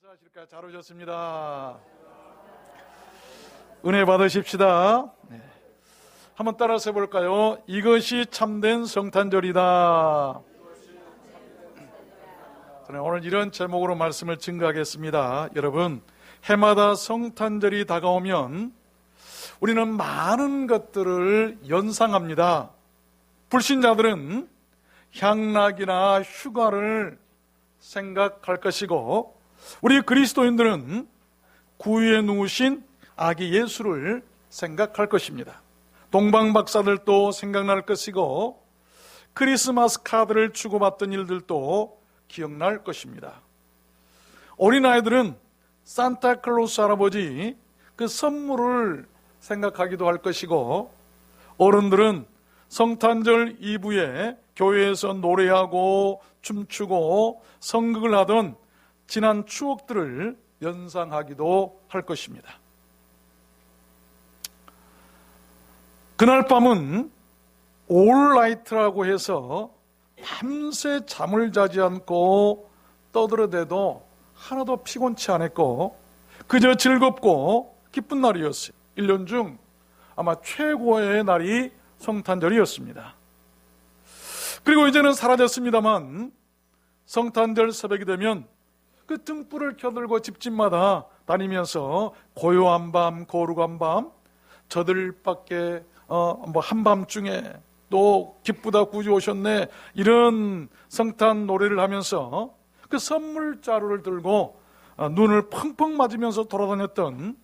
하실까요? 잘 오셨습니다. 은혜 받으십시다. 네. 한번 따라서 해볼까요? 이것이 참된 성탄절이다. 저는 오늘 이런 제목으로 말씀을 증거하겠습니다. 여러분, 해마다 성탄절이 다가오면 우리는 많은 것들을 연상합니다. 불신자들은 향락이나 휴가를 생각할 것이고, 우리 그리스도인들은 구유에 누우신 아기 예수를 생각할 것입니다. 동방박사들도 생각날 것이고, 크리스마스 카드를 주고받던 일들도 기억날 것입니다. 어린아이들은 산타클로스 할아버지 그 선물을 생각하기도 할 것이고, 어른들은 성탄절 이브에 교회에서 노래하고 춤추고 성극을 하던 지난 추억들을 연상하기도 할 것입니다. 그날 밤은 올라이트라고 해서 밤새 잠을 자지 않고 떠들어대도 하나도 피곤치 않았고 그저 즐겁고 기쁜 날이었어요. 1년 중 아마 최고의 날이 성탄절이었습니다. 그리고 이제는 사라졌습니다만 성탄절 새벽이 되면 그 등불을 켜들고 집집마다 다니면서 고요한 밤, 거룩한 밤, 저들 밖에 한밤중에 또 기쁘다 구주 오셨네 이런 성탄 노래를 하면서 그 선물 자루를 들고 눈을 펑펑 맞으면서 돌아다녔던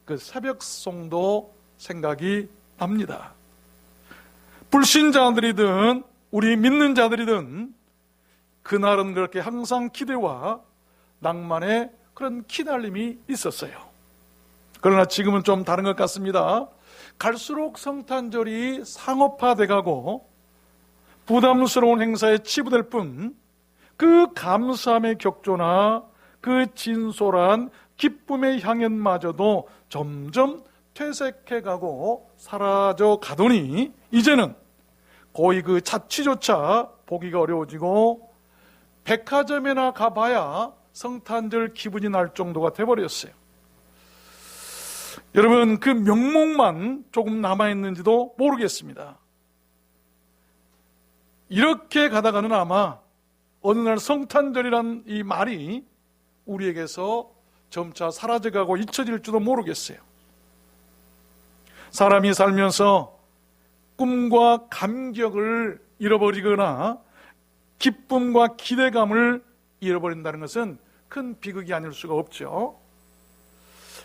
그 새벽송도 생각이 납니다. 불신자들이든 우리 믿는 자들이든 그날은 그렇게 항상 기대와 낭만의 그런 기다림이 있었어요. 그러나 지금은 좀 다른 것 같습니다. 갈수록 성탄절이 상업화돼 가고 부담스러운 행사에 치부될 뿐 그 감사함의 격조나 그 진솔한 기쁨의 향연마저도 점점 퇴색해 가고 사라져 가더니 이제는 거의 그 자취조차 보기가 어려워지고 백화점에나 가봐야 성탄절 기분이 날 정도가 돼버렸어요. 여러분, 그 명목만 조금 남아있는지도 모르겠습니다. 이렇게 가다가는 아마 어느 날 성탄절이란 이 말이 우리에게서 점차 사라져가고 잊혀질지도 모르겠어요. 사람이 살면서 꿈과 감격을 잃어버리거나 기쁨과 기대감을 잃어버린다는 것은 큰 비극이 아닐 수가 없죠.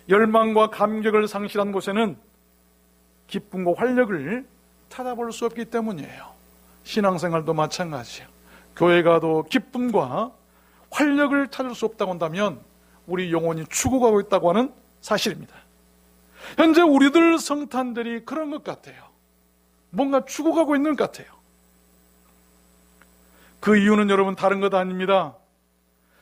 열망과 감격을 상실한 곳에는 기쁨과 활력을 찾아볼 수 없기 때문이에요. 신앙생활도 마찬가지예요. 교회 가도 기쁨과 활력을 찾을 수 없다고 한다면 우리 영혼이 죽어가고 있다고 하는 사실입니다. 현재 우리들 성탄절이 그런 것 같아요. 뭔가 죽어가고 있는 것 같아요. 그 이유는 여러분 다른 것 아닙니다.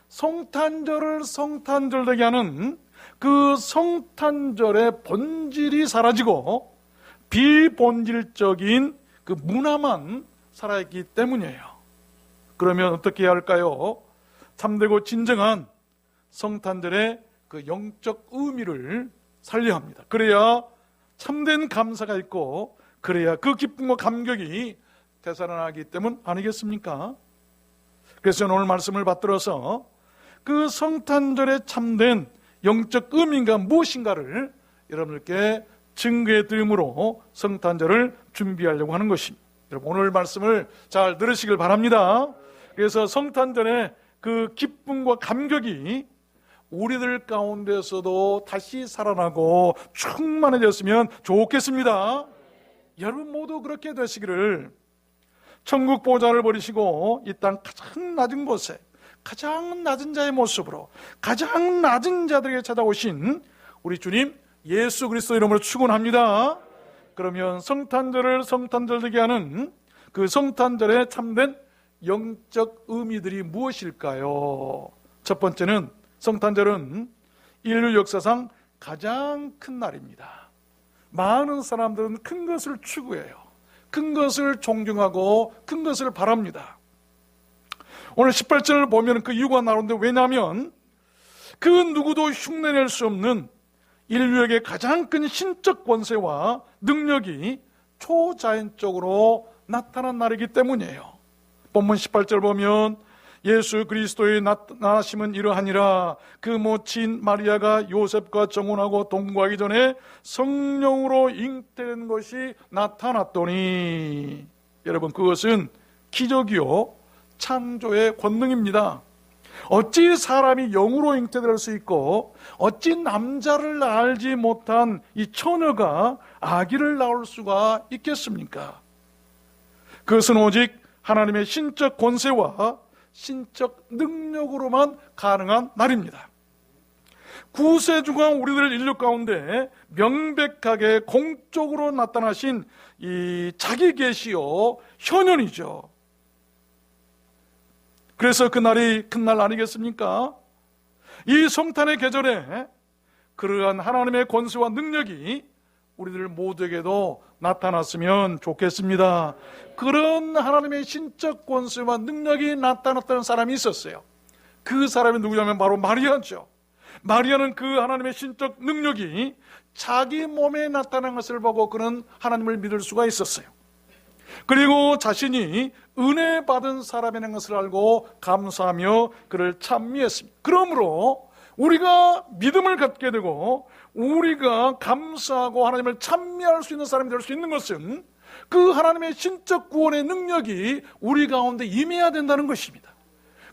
성탄절을 성탄절되게 하는 그 성탄절의 본질이 사라지고 비본질적인 그 문화만 살아있기 때문이에요. 그러면 어떻게 해야 할까요? 참되고 진정한 성탄절의 그 영적 의미를 살려야 합니다. 그래야 참된 감사가 있고 그래야 그 기쁨과 감격이 되살아나기 때문 아니겠습니까? 그래서 저는 오늘 말씀을 받들어서 그 성탄절에 참된 영적 의미가 무엇인가를 여러분들께 증거해 드림으로 성탄절을 준비하려고 하는 것입니다. 여러분 오늘 말씀을 잘 들으시길 바랍니다. 그래서 성탄절의 그 기쁨과 감격이 우리들 가운데서도 다시 살아나고 충만해졌으면 좋겠습니다. 여러분 모두 그렇게 되시기를. 천국 보좌를 버리시고 이 땅 가장 낮은 곳에 가장 낮은 자의 모습으로 가장 낮은 자들에게 찾아오신 우리 주님 예수 그리스도 이름으로 축원합니다. 그러면 성탄절을 성탄절되게 하는 그 성탄절에 참된 영적 의미들이 무엇일까요? 첫 번째는 성탄절은 인류 역사상 가장 큰 날입니다. 많은 사람들은 큰 것을 추구해요. 큰 것을 존경하고 큰 것을 바랍니다. 오늘 18절을 보면 그 이유가 나오는데, 왜냐하면 그 누구도 흉내낼 수 없는 인류에게 가장 큰 신적 권세와 능력이 초자연적으로 나타난 날이기 때문이에요. 본문 18절 보면 예수 그리스도의 나심은 이러하니라. 그 모친 마리아가 요셉과 정혼하고 동거하기 전에 성령으로 잉태된 것이 나타났더니, 여러분, 그것은 기적이요 창조의 권능입니다. 어찌 사람이 영으로 잉태될 수 있고 어찌 남자를 알지 못한 이 처녀가 아기를 낳을 수가 있겠습니까? 그것은 오직 하나님의 신적 권세와 신적 능력으로만 가능한 날입니다. 구세주가 우리들 인류 가운데 명백하게 공적으로 나타나신 이 자기 계시요 현현이죠. 그래서 그날이 큰 날 아니겠습니까? 이 성탄의 계절에 그러한 하나님의 권세와 능력이 우리들 모두에게도 나타났으면 좋겠습니다. 그런 하나님의 신적 권세와 능력이 나타났다는 사람이 있었어요. 그 사람이 누구냐면 바로 마리아죠. 마리아는 그 하나님의 신적 능력이 자기 몸에 나타난 것을 보고 그는 하나님을 믿을 수가 있었어요. 그리고 자신이 은혜 받은 사람이라는 것을 알고 감사하며 그를 찬미했습니다. 그러므로 우리가 믿음을 갖게 되고 우리가 감사하고 하나님을 찬미할 수 있는 사람이 될 수 있는 것은 그 하나님의 신적 구원의 능력이 우리 가운데 임해야 된다는 것입니다.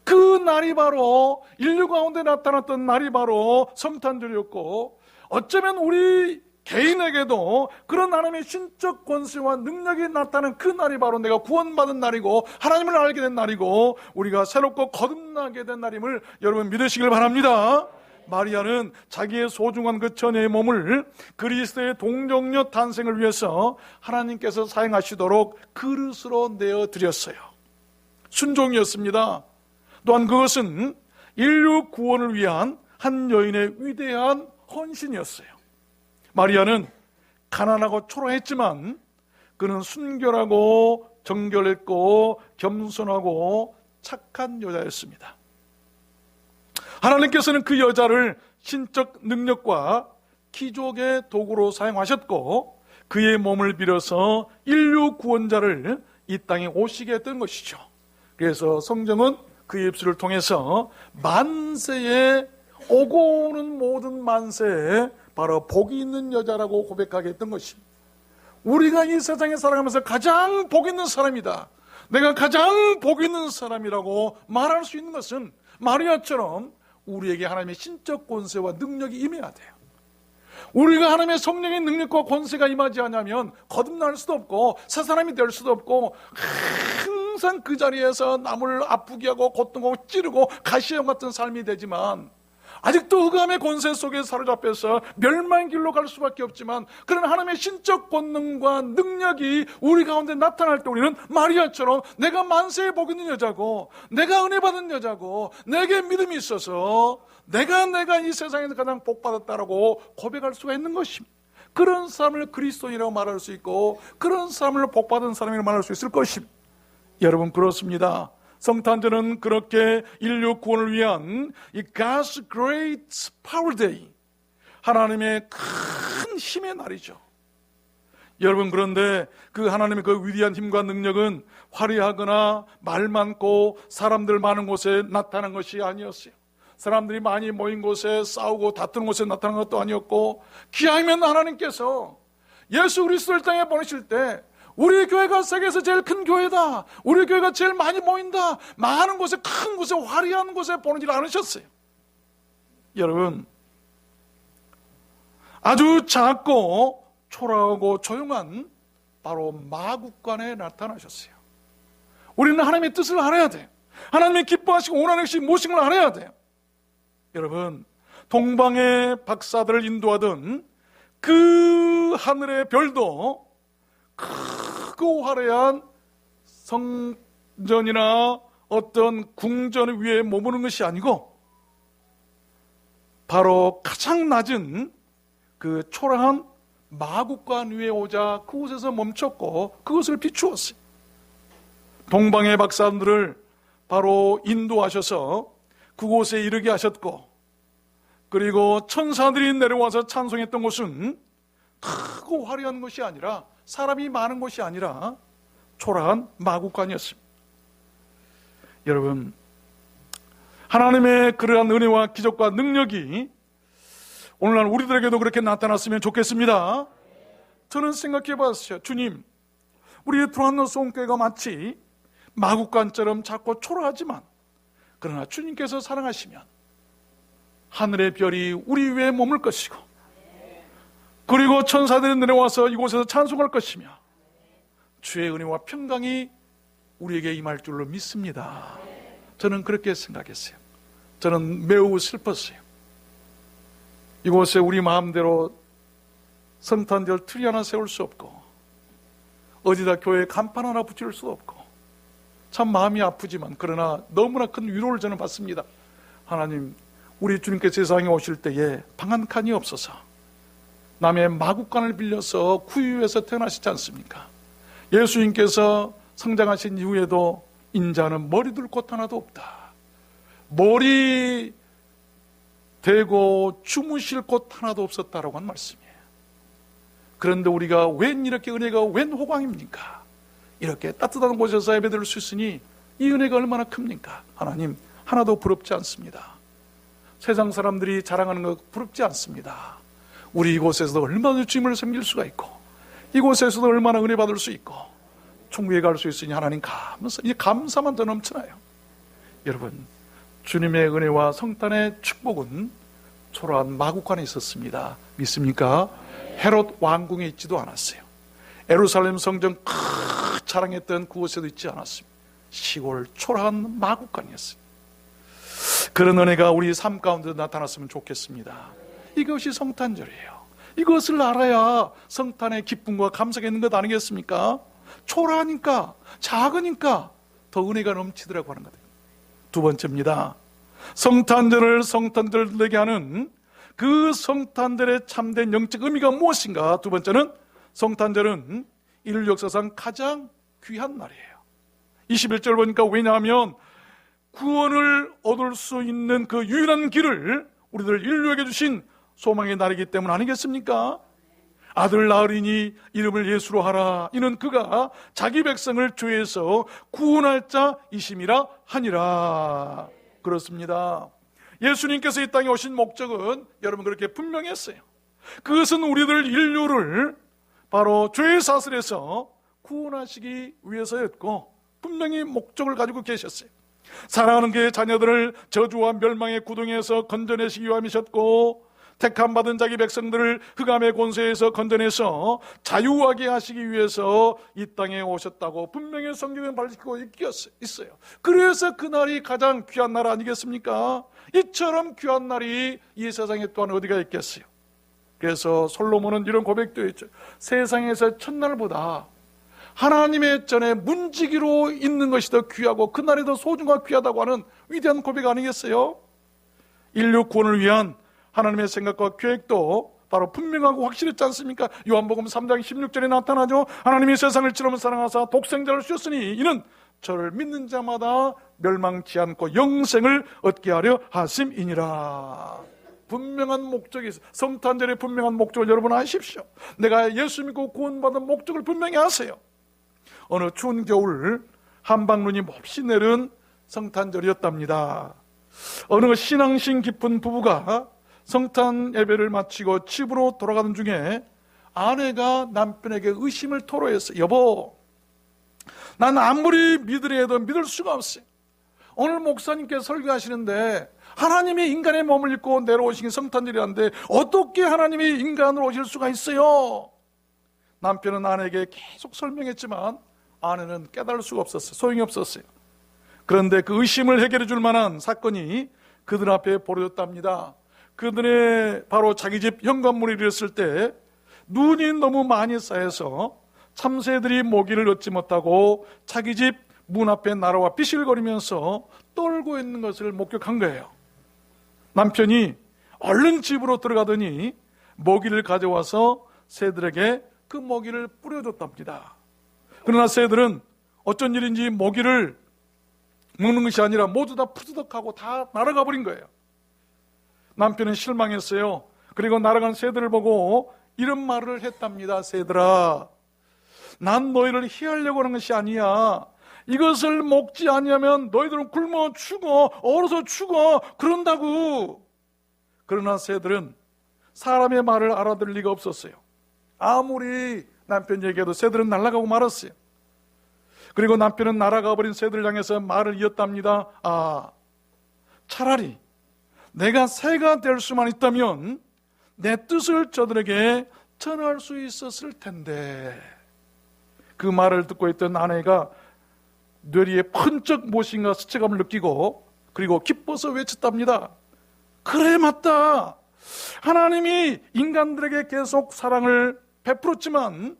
그 날이 바로 인류 가운데 나타났던 날이 바로 성탄절이었고, 어쩌면 우리 개인에게도 그런 하나님의 신적 권세와 능력이 나타나는 그 날이 바로 내가 구원받은 날이고 하나님을 알게 된 날이고 우리가 새롭고 거듭나게 된 날임을 여러분 믿으시길 바랍니다. 마리아는 자기의 소중한 그 처녀의 몸을 그리스도의 동정녀 탄생을 위해서 하나님께서 사용하시도록 그릇으로 내어드렸어요. 순종이었습니다. 또한 그것은 인류 구원을 위한 한 여인의 위대한 헌신이었어요. 마리아는 가난하고 초라했지만 그는 순결하고 정결했고 겸손하고 착한 여자였습니다. 하나님께서는 그 여자를 신적 능력과 기적의 도구로 사용하셨고 그의 몸을 빌어서 인류 구원자를 이 땅에 오시게 했던 것이죠. 그래서 성경은 그의 입술을 통해서 만세에 오고 오는 모든 만세에 바로 복이 있는 여자라고 고백하게 했던 것입니다. 우리가 이 세상에 살아가면서 가장 복 있는 사람이다, 내가 가장 복 있는 사람이라고 말할 수 있는 것은 마리아처럼 우리에게 하나님의 신적 권세와 능력이 임해야 돼요. 우리가 하나님의 성령의 능력과 권세가 임하지 않으면 거듭날 수도 없고 새 사람이 될 수도 없고 항상 그 자리에서 남을 아프게 하고 고통하고 찌르고 가시형 같은 삶이 되지만, 아직도 흑암의 권세 속에 사로잡혀서 멸망의 길로 갈 수밖에 없지만 그런 하나님의 신적 권능과 능력이 우리 가운데 나타날 때 우리는 마리아처럼 내가 만세에 복 있는 여자고 내가 은혜 받은 여자고 내게 믿음이 있어서 내가 이 세상에서 가장 복 받았다라고 고백할 수가 있는 것입니다. 그런 사람을 그리스도인이라고 말할 수 있고 그런 사람을 복 받은 사람이라고 말할 수 있을 것입니다. 여러분, 그렇습니다. 성탄절은 그렇게 인류 구원을 위한 이 God's Great Power Day, 하나님의 큰 힘의 날이죠. 여러분, 그런데 그 하나님의 그 위대한 힘과 능력은 화려하거나 말 많고 사람들 많은 곳에 나타난 것이 아니었어요. 사람들이 많이 모인 곳에 싸우고 다투는 곳에 나타난 것도 아니었고, 기왕이면 하나님께서 예수 그리스도를 땅에 보내실 때 우리 교회가 세계에서 제일 큰 교회다, 우리 교회가 제일 많이 모인다, 많은 곳에 큰 곳에 화려한 곳에 보내지 않으셨어요. 여러분, 아주 작고 초라하고 조용한 바로 마국간에 나타나셨어요. 우리는 하나님의 뜻을 알아야 돼요. 하나님의 기뻐하시고 원하시는 무엇인 걸 알아야 돼요. 여러분, 동방의 박사들을 인도하던 그 하늘의 별도 크고 화려한 성전이나 어떤 궁전 위에 머무는 것이 아니고 바로 가장 낮은 그 초라한 마국간 위에 오자 그곳에서 멈췄고 그것을 비추었어요. 동방의 박사들을 바로 인도하셔서 그곳에 이르게 하셨고, 그리고 천사들이 내려와서 찬송했던 곳은 크고 화려한 것이 아니라, 사람이 많은 곳이 아니라 초라한 마구간이었습니다. 여러분, 하나님의 그러한 은혜와 기적과 능력이 오늘날 우리들에게도 그렇게 나타났으면 좋겠습니다. 저는 생각해 봤어요. 주님, 우리의 두란노 송교회가 마치 마구간처럼 작고 초라하지만, 그러나 주님께서 사랑하시면 하늘의 별이 우리 위에 머물 것이고, 그리고 천사들이 내려와서 이곳에서 찬송할 것이며, 주의 은혜와 평강이 우리에게 임할 줄로 믿습니다. 저는 그렇게 생각했어요. 저는 매우 슬펐어요. 이곳에 우리 마음대로 성탄절 트리 하나 세울 수 없고, 어디다 교회 간판 하나 붙일 수 없고, 참 마음이 아프지만 그러나 너무나 큰 위로를 저는 받습니다. 하나님, 우리 주님께서 세상에 오실 때에 방 한 칸이 없어서 남의 마구간을 빌려서 구유에서 태어나시지 않습니까? 예수님께서 성장하신 이후에도 인자는 머리 둘 곳 하나도 없다. 머리 대고 주무실 곳 하나도 없었다라고 한 말씀이에요. 그런데 우리가 웬 이렇게 은혜가 웬 호강입니까? 이렇게 따뜻한 곳에서 예배드릴 수 있으니 이 은혜가 얼마나 큽니까? 하나님, 하나도 부럽지 않습니다. 세상 사람들이 자랑하는 거 부럽지 않습니다. 우리 이곳에서도 얼마나 주님을 섬길 수가 있고, 이곳에서도 얼마나 은혜 받을 수 있고, 천국에 갈 수 있으니 하나님 감사만 더 넘쳐나요. 여러분, 주님의 은혜와 성탄의 축복은 초라한 마구간에 있었습니다. 믿습니까? 헤롯 왕궁에 있지도 않았어요. 예루살렘 성전 자랑했던 그곳에도 있지 않았습니다. 시골 초라한 마구간이었어요. 그런 은혜가 우리 삶 가운데 나타났으면 좋겠습니다. 이것이 성탄절이에요. 이것을 알아야 성탄의 기쁨과 감사가 있는 것 아니겠습니까? 초라하니까, 작으니까 더 은혜가 넘치더라고 하는 거예요. 두 번째입니다. 성탄절을 성탄절 되게 하는 그 성탄절의 참된 영적 의미가 무엇인가? 두 번째는, 성탄절은 인류 역사상 가장 귀한 날이에요. 21절 보니까, 왜냐하면 구원을 얻을 수 있는 그 유일한 길을 우리들 인류에게 주신 소망의 날이기 때문 아니겠습니까? 아들 낳으리니 이름을 예수로 하라. 이는 그가 자기 백성을 죄에서 구원할 자이심이라 하니라. 그렇습니다. 예수님께서 이 땅에 오신 목적은 여러분 그렇게 분명했어요. 그것은 우리들 인류를 바로 죄의 사슬에서 구원하시기 위해서였고, 분명히 목적을 가지고 계셨어요. 사랑하는 그의 자녀들을 저주와 멸망의 구덩이에서 건져내시기 위함이셨고, 택함받은 자기 백성들을 흑암의 권세에서 건져내서 자유하게 하시기 위해서 이 땅에 오셨다고 분명히 성경에 밝히고 있어요. 그래서 그날이 가장 귀한 날 아니겠습니까? 이처럼 귀한 날이 이 세상에 또한 어디가 있겠어요? 그래서 솔로몬은 이런 고백도 했죠. 세상에서 첫날보다 하나님의 전에 문지기로 있는 것이 더 귀하고 그날이 더 소중하고 귀하다고 하는 위대한 고백 아니겠어요? 인류 구원을 위한 하나님의 생각과 계획도 바로 분명하고 확실했지 않습니까? 요한복음 3장 16절에 나타나죠. 하나님이 세상을 이처럼 사랑하사 독생자를 주셨으니 이는 저를 믿는 자마다 멸망치 않고 영생을 얻게 하려 하심이니라. 분명한 목적이 있어요. 성탄절의 분명한 목적을 여러분 아십시오. 내가 예수 믿고 구원받은 목적을 분명히 아세요. 어느 추운 겨울 한방눈이 몹시 내린 성탄절이었답니다. 어느 신앙심 깊은 부부가 성탄 예배를 마치고 집으로 돌아가는 중에 아내가 남편에게 의심을 토로했어요. 여보, 난 아무리 믿으려 해도 믿을 수가 없어요. 오늘 목사님께서 설교하시는데 하나님이 인간의 몸을 입고 내려오신 게 성탄절이란데 어떻게 하나님이 인간으로 오실 수가 있어요? 남편은 아내에게 계속 설명했지만 아내는 깨달을 수가 없었어요. 소용이 없었어요. 그런데 그 의심을 해결해 줄 만한 사건이 그들 앞에 벌어졌답니다. 그들의 바로 자기 집 현관문을 이랬을 때 눈이 너무 많이 쌓여서 참새들이 먹이를 얻지 못하고 자기 집 문 앞에 날아와 비실거리면서 떨고 있는 것을 목격한 거예요. 남편이 얼른 집으로 들어가더니 먹이를 가져와서 새들에게 그 먹이를 뿌려줬답니다. 그러나 새들은 어쩐 일인지 먹이를 먹는 것이 아니라 모두 다 푸드덕하고 다 날아가 버린 거예요. 남편은 실망했어요. 그리고 날아간 새들을 보고 이런 말을 했답니다. 새들아, 난 너희를 해하려고 하는 것이 아니야. 이것을 먹지 아니하면 너희들은 굶어 죽어, 얼어서 죽어, 그런다고. 그러나 새들은 사람의 말을 알아들을 리가 없었어요. 아무리 남편 얘기해도 새들은 날아가고 말았어요. 그리고 남편은 날아가 버린 새들을 향해서 말을 이었답니다. 차라리 내가 새가 될 수만 있다면 내 뜻을 저들에게 전할 수 있었을 텐데. 그 말을 듣고 있던 아내가 뇌리에 펀쩍 무엇인가 스치감을 느끼고 그리고 기뻐서 외쳤답니다. 그래, 맞다. 하나님이 인간들에게 계속 사랑을 베풀었지만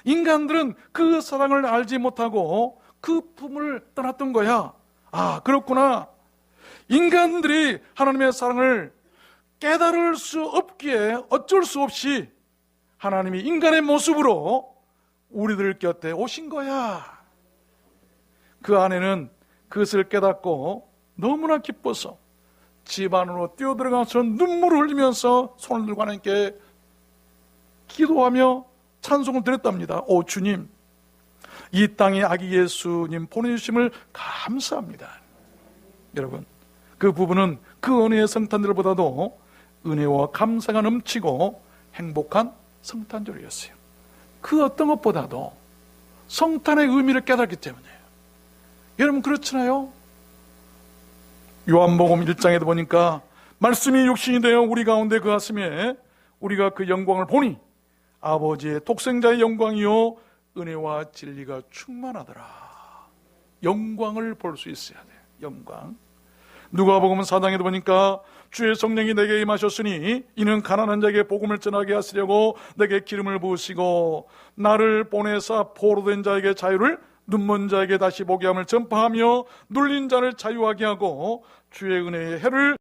인간들은 그 사랑을 알지 못하고 그 품을 떠났던 거야. 그렇구나. 인간들이 하나님의 사랑을 깨달을 수 없기에 어쩔 수 없이 하나님이 인간의 모습으로 우리들 곁에 오신 거야. 그 아내는 그것을 깨닫고 너무나 기뻐서 집 안으로 뛰어들어가서 눈물을 흘리면서 손을 들고 하나님께 기도하며 찬송을 드렸답니다. 오 주님, 이 땅에 아기 예수님 보내주심을 감사합니다. 여러분, 그 부부는 그 은혜의 성탄절보다도 은혜와 감사가 넘치고 행복한 성탄절이었어요. 그 어떤 것보다도 성탄의 의미를 깨닫기 때문이에요. 여러분, 그렇잖아요. 요한복음 1장에도 보니까 말씀이 육신이 되어 우리 가운데 거하심에 우리가 그 영광을 보니 아버지의 독생자의 영광이요 은혜와 진리가 충만하더라. 영광을 볼 수 있어야 돼요. 영광. 누가복음 4장에도 보니까 주의 성령이 내게 임하셨으니 이는 가난한 자에게 복음을 전하게 하시려고 내게 기름을 부으시고 나를 보내사 포로된 자에게 자유를, 눈먼 자에게 다시 보게 함을 전파하며 눌린 자를 자유하게 하고 주의 은혜의 해를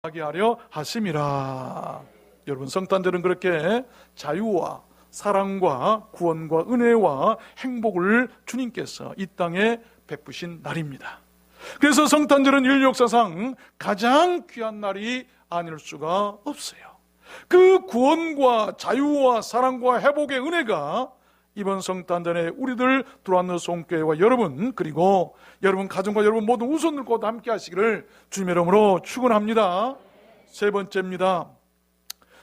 하게 하려 하심이라. 여러분, 성탄절은 그렇게 자유와 사랑과 구원과 은혜와 행복을 주님께서 이 땅에 베푸신 날입니다. 그래서 성탄절은 인류 역사상 가장 귀한 날이 아닐 수가 없어요. 그 구원과 자유와 사랑과 회복의 은혜가 이번 성탄절에 우리들 두란노 송교회와 여러분, 그리고 여러분 가정과 여러분 모두 우선 들고 함께 하시기를 주님의 이름으로 축원합니다. 세 번째입니다.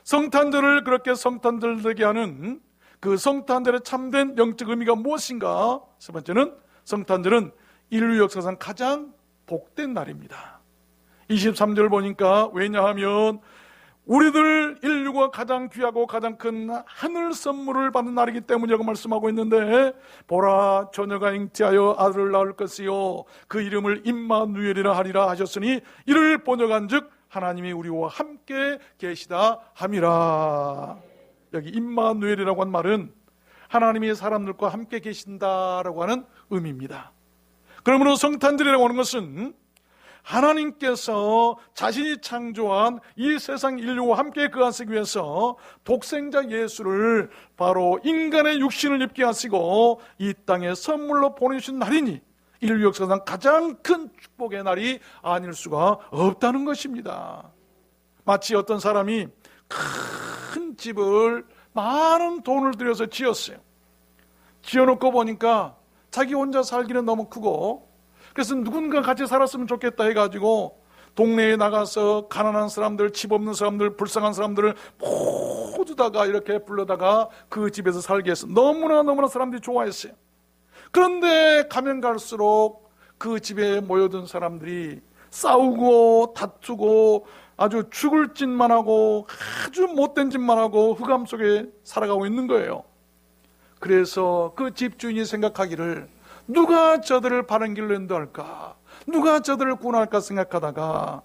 성탄절을 그렇게 성탄절되게 하는 그 성탄절의 참된 영적 의미가 무엇인가? 세 번째는 성탄절은 인류 역사상 가장 복된 날입니다. 23절 보니까 왜냐하면 우리들 인류가 가장 귀하고 가장 큰 하늘 선물을 받는 날이기 때문이라고 말씀하고 있는데, 보라 처녀가 잉태하여 아들을 낳을 것이요 그 이름을 임마누엘이라 하리라 하셨으니 이를 번역한즉 하나님이 우리와 함께 계시다 함이라. 여기 임마누엘이라고 한 말은 하나님이 사람들과 함께 계신다라고 하는 의미입니다. 그러므로 성탄절이라고 하는 것은 하나님께서 자신이 창조한 이 세상 인류와 함께 거하시기 위해서 독생자 예수를 바로 인간의 육신을 입게 하시고 이 땅에 선물로 보내주신 날이니 인류 역사상 가장 큰 축복의 날이 아닐 수가 없다는 것입니다. 마치 어떤 사람이 큰 집을 많은 돈을 들여서 지었어요. 지어놓고 보니까 자기 혼자 살기는 너무 크고, 그래서 누군가 같이 살았으면 좋겠다 해가지고 동네에 나가서 가난한 사람들, 집 없는 사람들, 불쌍한 사람들을 모두 다가 이렇게 불러다가 그 집에서 살게 해서 너무나 사람들이 좋아했어요. 그런데 가면 갈수록 그 집에 모여든 사람들이 싸우고 다투고 아주 죽을 짓만 하고 아주 못된 짓만 하고 흑암 속에 살아가고 있는 거예요. 그래서 그 집주인이 생각하기를 누가 저들을 바른 길로 인도할까, 누가 저들을 구원할까 생각하다가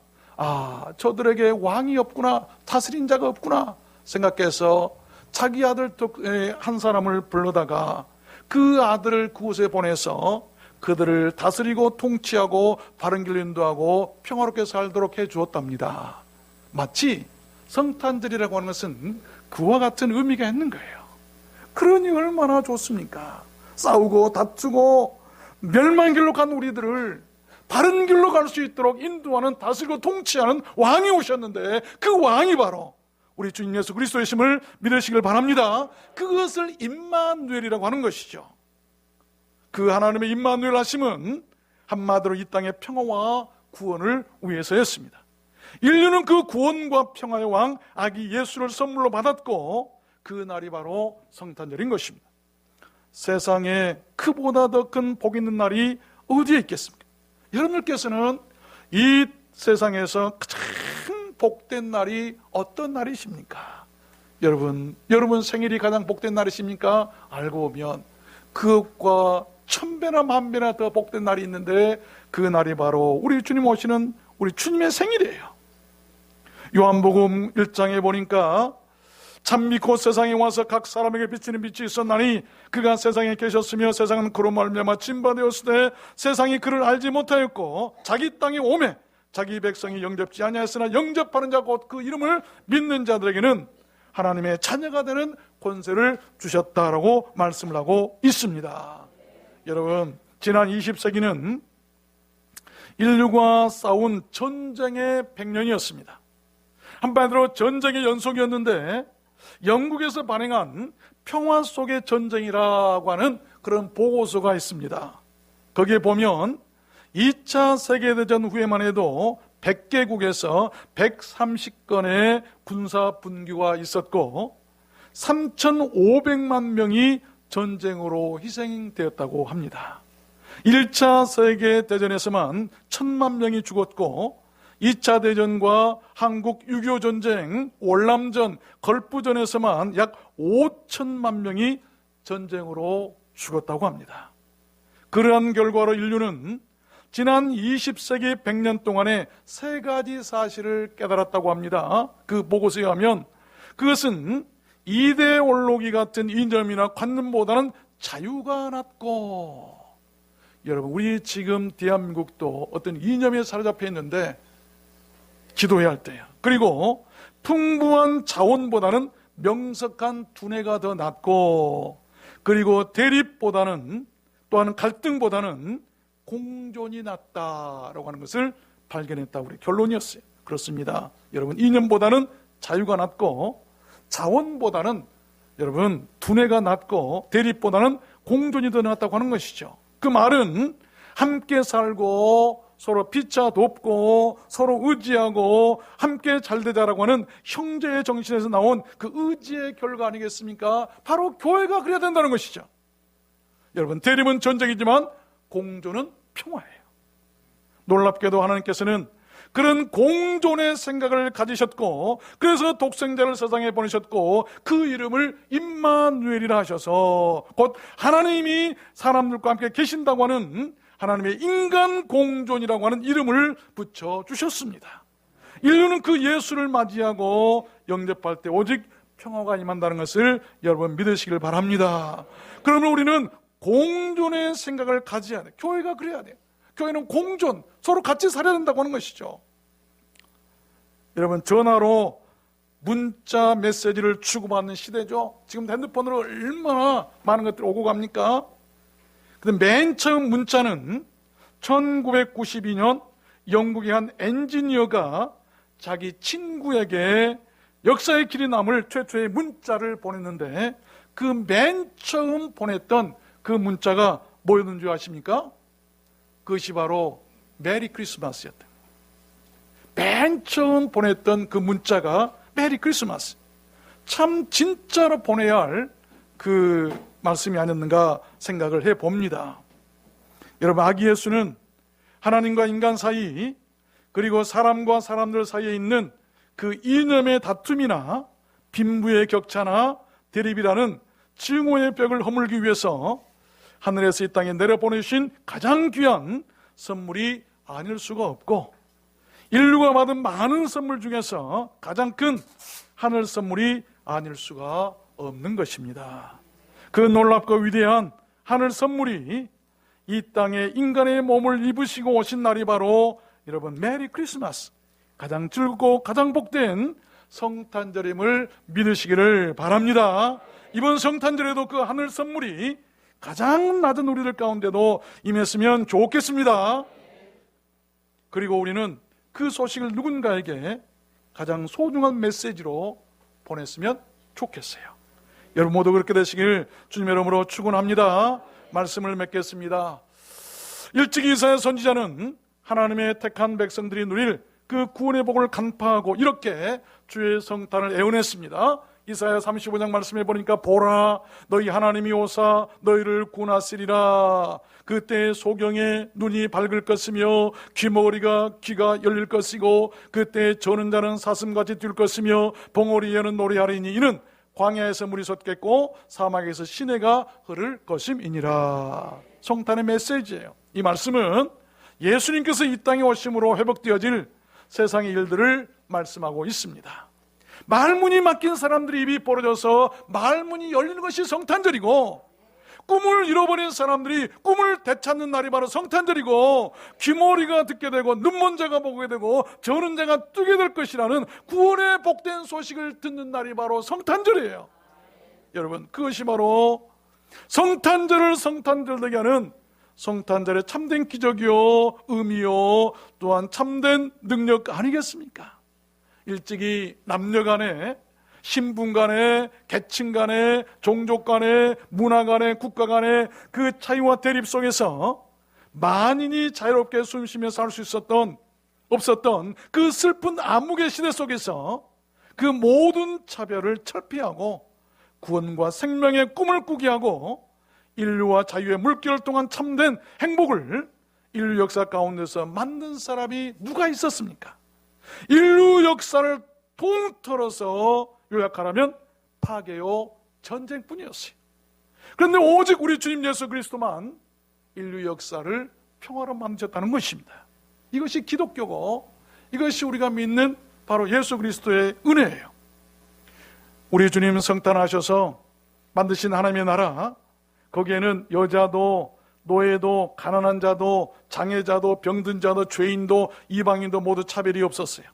저들에게 왕이 없구나, 다스린 자가 없구나 생각해서 자기 아들 한 사람을 불러다가 그 아들을 그곳에 보내서 그들을 다스리고 통치하고 바른 길로 인도하고 평화롭게 살도록 해 주었답니다. 마치 성탄절이라고 하는 것은 그와 같은 의미가 있는 거예요. 그러니 얼마나 좋습니까? 싸우고 다투고 멸망길로 간 우리들을 바른 길로 갈 수 있도록 인도하는, 다스리고 통치하는 왕이 오셨는데, 그 왕이 바로 우리 주님 예수 그리스도이심을 믿으시길 바랍니다. 그것을 임마누엘이라고 하는 것이죠. 그 하나님의 임마누엘 하심은 한마디로 이 땅의 평화와 구원을 위해서였습니다. 인류는 그 구원과 평화의 왕 아기 예수를 선물로 받았고, 그 날이 바로 성탄절인 것입니다. 세상에 그보다 더 큰 복 있는 날이 어디에 있겠습니까? 여러분들께서는 이 세상에서 가장 복된 날이 어떤 날이십니까? 여러분 생일이 가장 복된 날이십니까? 알고 보면 그것과 1000배나 10,000배나 더 복된 날이 있는데, 그 날이 바로 우리 주님 오시는 우리 주님의 생일이에요. 요한복음 1장에 보니까 참 믿고 세상에 와서 각 사람에게 비치는 빛이 있었나니 그가 세상에 계셨으며 세상은 그로 말미암아 진바되었으되 세상이 그를 알지 못하였고 자기 땅에 오매 자기 백성이 영접지 아니하였으나 영접하는 자 곧 그 이름을 믿는 자들에게는 하나님의 자녀가 되는 권세를 주셨다라고 말씀을 하고 있습니다. 여러분, 지난 20세기는 인류가 싸운 전쟁의 100년이었습니다. 한마디로 전쟁의 연속이었는데, 영국에서 발행한 평화 속의 전쟁이라고 하는 그런 보고서가 있습니다. 거기에 보면 2차 세계대전 후에만 해도 100개국에서 130건의 군사 분규가 있었고 3,500만 명이 전쟁으로 희생되었다고 합니다. 1차 세계대전에서만 1,000만 명이 죽었고 2차 대전과 한국 6.25 전쟁, 월남전, 걸프전에서만 약 5천만 명이 전쟁으로 죽었다고 합니다. 그러한 결과로 인류는 지난 20세기 100년 동안에 3가지 사실을 깨달았다고 합니다. 그 보고서에 하면 그것은 이데올로기 같은 이념이나 관념보다는 자유가 낫고, 여러분 우리 지금 대한민국도 어떤 이념에 사로잡혀 있는데 기도해야 할 때요. 그리고 풍부한 자원보다는 명석한 두뇌가 더 낫고, 그리고 대립보다는 또한 갈등보다는 공존이 낫다라고 하는 것을 발견했다고 우리 결론이었어요. 그렇습니다. 여러분, 이념보다는 자유가 낫고 자원보다는 여러분 두뇌가 낫고 대립보다는 공존이 더 낫다고 하는 것이죠. 그 말은 함께 살고 서로 피차 돕고 서로 의지하고 함께 잘되자라고 하는 형제의 정신에서 나온 그 의지의 결과 아니겠습니까? 바로 교회가 그래야 된다는 것이죠. 여러분, 대립은 전쟁이지만 공존은 평화예요. 놀랍게도 하나님께서는 그런 공존의 생각을 가지셨고, 그래서 독생자를 세상에 보내셨고 그 이름을 임마누엘이라 하셔서 곧 하나님이 사람들과 함께 계신다고 하는 하나님의 인간 공존이라고 하는 이름을 붙여주셨습니다. 인류는 그 예수를 맞이하고 영접할 때 오직 평화가 임한다는 것을 여러분 믿으시길 바랍니다. 그러면 우리는 공존의 생각을 가져야 돼요. 교회가 그래야 돼요. 교회는 공존, 서로 같이 살아야 된다고 하는 것이죠. 여러분, 전화로 문자 메시지를 주고받는 시대죠. 지금 핸드폰으로 얼마나 많은 것들이 오고 갑니까? 근데 맨 처음 문자는 1992년 영국의 한 엔지니어가 자기 친구에게 역사의 길이 남을 최초의 문자를 보냈는데, 그 맨 처음 보냈던 그 문자가 뭐였는 줄 아십니까? 그것이 바로 메리 크리스마스였다. 맨 처음 보냈던 그 문자가 메리 크리스마스. 참 진짜로 보내야 할 그 말씀이 아니었는가 생각을 해봅니다. 여러분, 아기 예수는 하나님과 인간 사이, 그리고 사람과 사람들 사이에 있는 그 이념의 다툼이나 빈부의 격차나 대립이라는 증오의 벽을 허물기 위해서 하늘에서 이 땅에 내려보내신 가장 귀한 선물이 아닐 수가 없고, 인류가 받은 많은 선물 중에서 가장 큰 하늘 선물이 아닐 수가 없는 것입니다. 그 놀랍고 위대한 하늘 선물이 이 땅에 인간의 몸을 입으시고 오신 날이 바로 여러분 메리 크리스마스, 가장 즐겁고 가장 복된 성탄절임을 믿으시기를 바랍니다. 이번 성탄절에도 그 하늘 선물이 가장 낮은 우리들 가운데도 임했으면 좋겠습니다. 그리고 우리는 그 소식을 누군가에게 가장 소중한 메시지로 보냈으면 좋겠어요. 여러분 모두 그렇게 되시길 주님의 이름으로 축원합니다. 말씀을 맺겠습니다. 일찍 이사야 선지자는 하나님의 택한 백성들이 누릴 그 구원의 복을 간파하고 이렇게 주의 성탄을 애원했습니다. 이사야 35장 말씀해 보니까 보라 너희 하나님이 오사 너희를 구원하시리라. 그때 소경의 눈이 밝을 것이며 귀머거리가 귀가 열릴 것이고 그때 저는 자는 사슴같이 뛸 것이며 봉오리에는 노래하리니 이는 광야에서 물이 솟겠고 사막에서 시내가 흐를 것임이니라. 성탄의 메시지예요. 이 말씀은 예수님께서 이 땅에 오심으로 회복되어질 세상의 일들을 말씀하고 있습니다. 말문이 막힌 사람들의 입이 벌어져서 말문이 열리는 것이 성탄절이고, 꿈을 잃어버린 사람들이 꿈을 되찾는 날이 바로 성탄절이고, 귀머리가 듣게 되고 눈먼 자가 보게 되고 저는 자가 뜨게 될 것이라는 구원의 복된 소식을 듣는 날이 바로 성탄절이에요. 여러분, 그것이 바로 성탄절을 성탄절되게 하는 성탄절의 참된 기적이요 의미요 또한 참된 능력 아니겠습니까? 일찍이 남녀 간에 신분 간에 계층 간에 종족 간에 문화 간에 국가 간에 그 차이와 대립 속에서 만인이 자유롭게 숨쉬며 살 수 없었던 그 슬픈 암흑의 시대 속에서 그 모든 차별을 철폐하고 구원과 생명의 꿈을 꾸게 하고 인류와 자유의 물결을 통한 참된 행복을 인류 역사 가운데서 만든 사람이 누가 있었습니까? 인류 역사를 통틀어서 요약하라면 파괴요 전쟁뿐이었어요. 그런데 오직 우리 주님 예수 그리스도만 인류 역사를 평화로 만드셨다는 것입니다. 이것이 기독교고 이것이 우리가 믿는 바로 예수 그리스도의 은혜예요. 우리 주님 성탄하셔서 만드신 하나님의 나라, 거기에는 여자도 노예도 가난한 자도 장애자도 병든 자도 죄인도 이방인도 모두 차별이 없었어요.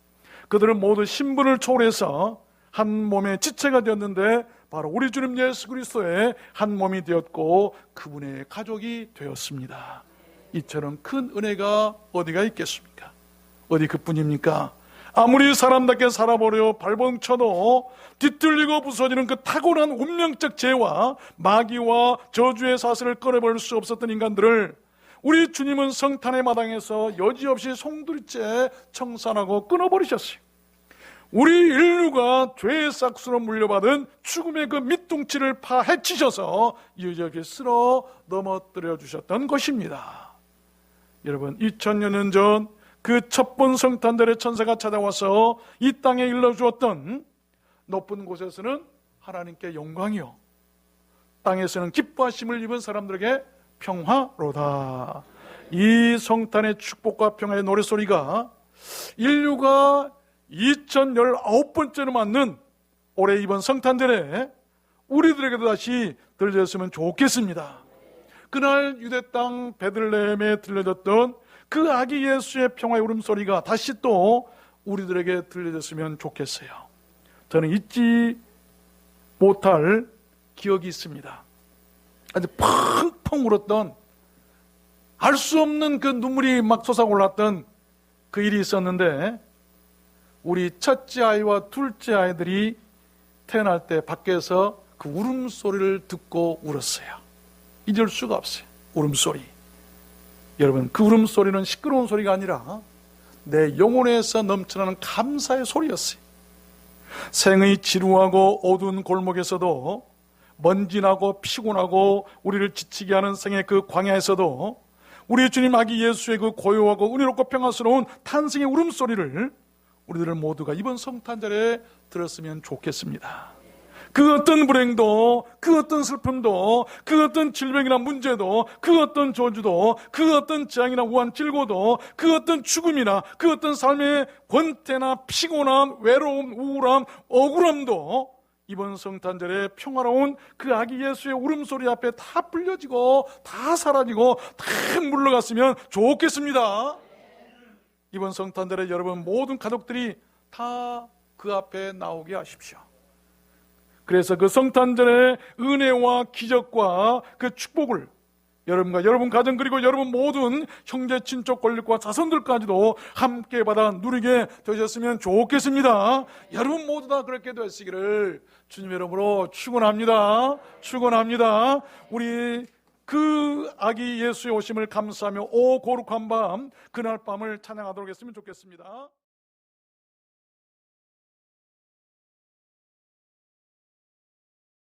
그들은 모두 신분을 초월해서 한 몸의 지체가 되었는데 바로 우리 주님 예수 그리스도의 한 몸이 되었고 그분의 가족이 되었습니다. 이처럼 큰 은혜가 어디가 있겠습니까? 어디 그뿐입니까? 아무리 사람답게 살아보려 발버둥쳐도 뒤틀리고 부서지는 그 타고난 운명적 죄와 마귀와 저주의 사슬을 끊어버릴 수 없었던 인간들을 우리 주님은 성탄의 마당에서 여지없이 송두리째 청산하고 끊어버리셨어요. 우리 인류가 죄의 싹수로 물려받은 죽음의 그 밑둥치를 파헤치셔서 여지없이 쓸어 넘어뜨려 주셨던 것입니다. 여러분, 2000여 년 전 그 첫 번 성탄절에 천사가 찾아와서 이 땅에 일러주었던 높은 곳에서는 하나님께 영광이요 땅에서는 기뻐하심을 입은 사람들에게 평화로다. 이 성탄의 축복과 평화의 노래소리가 인류가 2019번째로 맞는 올해 이번 성탄절에 우리들에게도 다시 들려졌으면 좋겠습니다. 그날 유대 땅 베들레헴에 들려졌던 그 아기 예수의 평화의 울음소리가 다시 또 우리들에게 들려졌으면 좋겠어요. 저는 잊지 못할 기억이 있습니다. 아주 펑펑 울었던, 알 수 없는 그 눈물이 막 솟아올랐던 그 일이 있었는데, 우리 첫째 아이와 둘째 아이들이 태어날 때 밖에서 그 울음소리를 듣고 울었어요. 잊을 수가 없어요. 울음소리. 여러분, 그 울음소리는 시끄러운 소리가 아니라 내 영혼에서 넘쳐나는 감사의 소리였어요. 생의 지루하고 어두운 골목에서도, 먼지나고 피곤하고 우리를 지치게 하는 생의 그 광야에서도 우리 주님 아기 예수의 그 고요하고 은혜롭고 평화스러운 탄생의 울음소리를 우리들 모두가 이번 성탄절에 들었으면 좋겠습니다. 그 어떤 불행도, 그 어떤 슬픔도, 그 어떤 질병이나 문제도, 그 어떤 저주도, 그 어떤 재앙이나 우한 질고도, 그 어떤 죽음이나 그 어떤 삶의 권태나 피곤함, 외로움, 우울함, 억울함도 이번 성탄절에 평화로운 그 아기 예수의 울음소리 앞에 다 불려지고 다 사라지고 다 물러갔으면 좋겠습니다. 이번 성탄절에 여러분 모든 가족들이 다 그 앞에 나오게 하십시오. 그래서 그 성탄절의 은혜와 기적과 그 축복을 여러분과 여러분 가정 그리고 여러분 모든 형제 친척 권력과 자손들까지도 함께 받아 누리게 되셨으면 좋겠습니다. 여러분 모두 다 그렇게 되시기를 주님의 이름으로 축원합니다. 축원합니다. 우리 그 아기 예수의 오심을 감사하며 오 거룩한 밤 그날 밤을 찬양하도록 했으면 좋겠습니다.